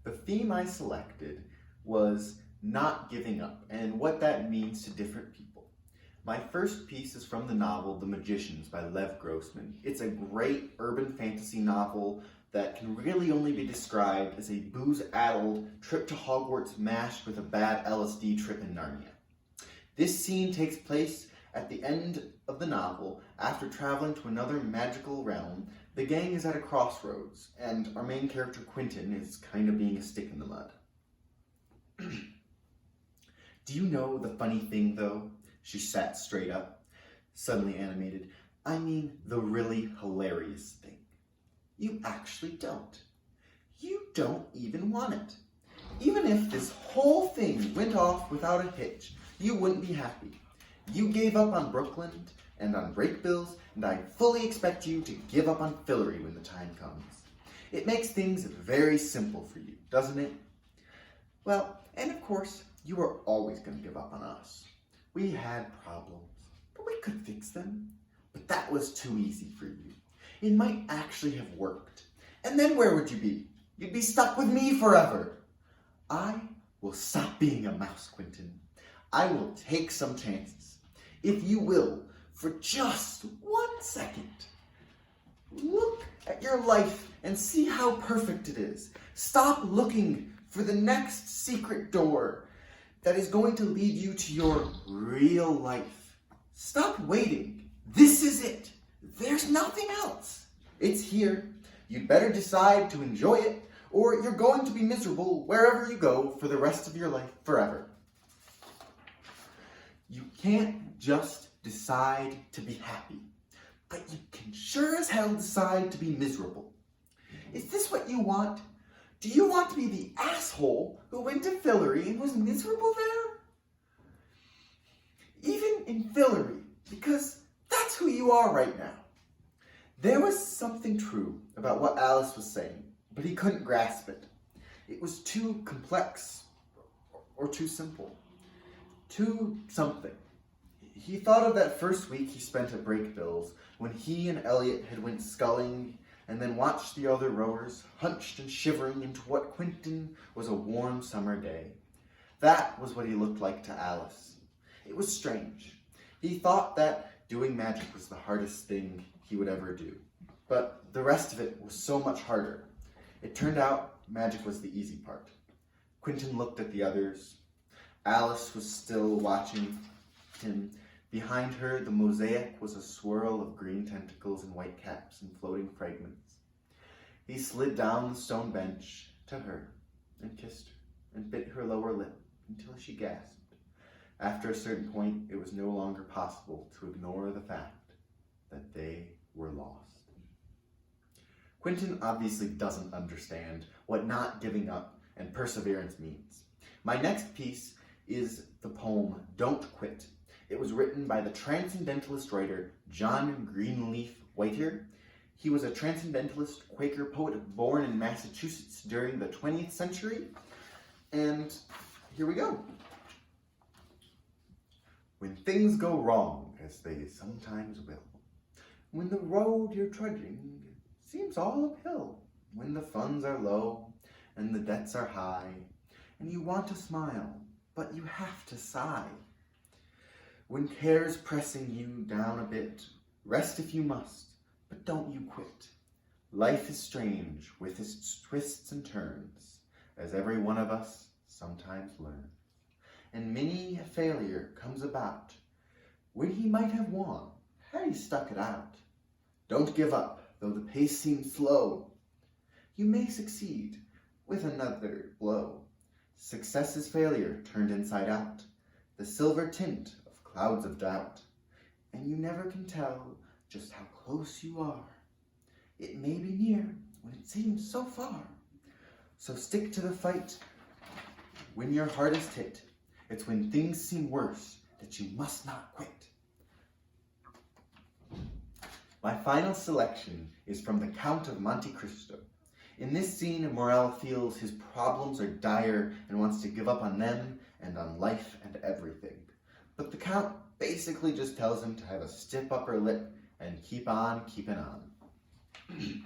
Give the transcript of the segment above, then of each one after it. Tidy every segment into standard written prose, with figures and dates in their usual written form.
The theme I selected was not giving up and what that means to different people. My first piece is from the novel The Magicians by Lev Grossman. It's a great urban fantasy novel that can really only be described as a booze-addled trip to Hogwarts mashed with a bad LSD trip in Narnia. This scene takes place at the end of the novel. After traveling to another magical realm, the gang is at a crossroads, and our main character Quentin is kind of being a stick in the mud. Do you know the funny thing, though? She sat straight up, suddenly animated. I mean, the really hilarious thing. You actually don't. You don't even want it. Even if this whole thing went off without a hitch, you wouldn't be happy. You gave up on Brooklyn and on break bills, and I fully expect you to give up on Fillory when the time comes. It makes things very simple for you, doesn't it? Well, and of course, you were always going to give up on us. We had problems, but we could fix them. But that was too easy for you. It might actually have worked. And then where would you be? You'd be stuck with me forever. I will stop being a mouse, Quentin. I will take some chances. If you will, for just 1 second, look at your life and see how perfect it is. Stop looking for the next secret door that is going to lead you to your real life. Stop waiting. This is it. There's nothing else. It's here. You'd better decide to enjoy it, or you're going to be miserable wherever you go for the rest of your life forever. You can't just decide to be happy, but you can sure as hell decide to be miserable. Is this what you want? Do you want to be the asshole who went to Fillory and was miserable there? Even in Fillory, because that's who you are right now. There was something true about what Alice was saying, but he couldn't grasp it. It was too complex, or too simple. Too something. He thought of that first week he spent at Break Bills, when he and Elliot had went sculling and then watched the other rowers, hunched and shivering into what Quentin was a warm summer day. That was what he looked like to Alice. It was strange. He thought that doing magic was the hardest thing he would ever do. But the rest of it was so much harder. It turned out magic was the easy part. Quentin looked at the others. Alice was still watching him. Behind her, the mosaic was a swirl of green tentacles and white caps and floating fragments. He slid down the stone bench to her and kissed her and bit her lower lip until she gasped. After a certain point, it was no longer possible to ignore the fact that they were lost. Quentin obviously doesn't understand what not giving up and perseverance means. My next piece is the poem Don't Quit. It was written by the transcendentalist writer John Greenleaf Whittier. He was a transcendentalist Quaker poet born in Massachusetts during the 20th century. And here we go. When things go wrong, as they sometimes will, when the road you're trudging seems all uphill, when the funds are low and the debts are high, and you want to smile, but you have to sigh. When care's pressing you down a bit, rest if you must, but don't you quit. Life is strange with its twists and turns, as every one of us sometimes learns. And many a failure comes about when he might have won had he stuck it out. Don't give up, though the pace seems slow. You may succeed with another blow. Success is failure turned inside out, the silver tint of clouds of doubt. And you never can tell just how close you are. It may be near when it seems so far. So stick to the fight when your heart is hit. It's when things seem worse that you must not quit. My final selection is from The Count of Monte Cristo. In this scene, Morel feels his problems are dire and wants to give up on them and on life and everything. But the Count basically just tells him to have a stiff upper lip and keep on keeping on.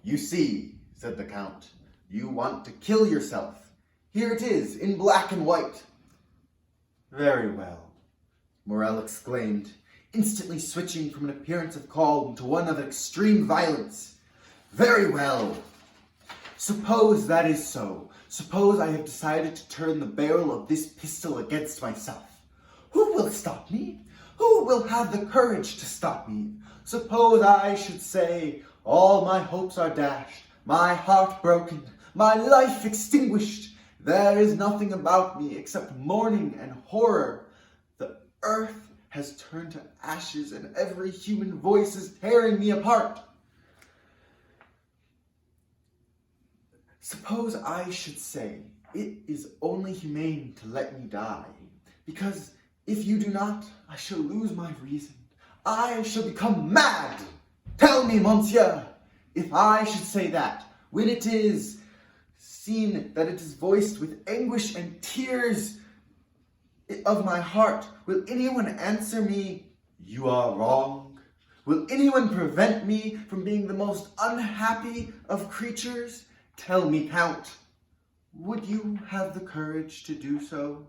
You see, said the Count. You want to kill yourself. Here it is, in black and white. Very well, Morel exclaimed, instantly switching from an appearance of calm to one of extreme violence. Very well. Suppose that is so. Suppose I have decided to turn the barrel of this pistol against myself. Who will stop me? Who will have the courage to stop me? Suppose I should say, all my hopes are dashed, my heart broken, my life extinguished. There is nothing about me except mourning and horror. The earth has turned to ashes and every human voice is tearing me apart. Suppose I should say, it is only humane to let me die, because if you do not, I shall lose my reason. I shall become mad. Tell me, monsieur, if I should say that, when it is seen that it is voiced with anguish and tears of my heart, will anyone answer me, you are wrong? Will anyone prevent me from being the most unhappy of creatures? Tell me, Count, would you have the courage to do so?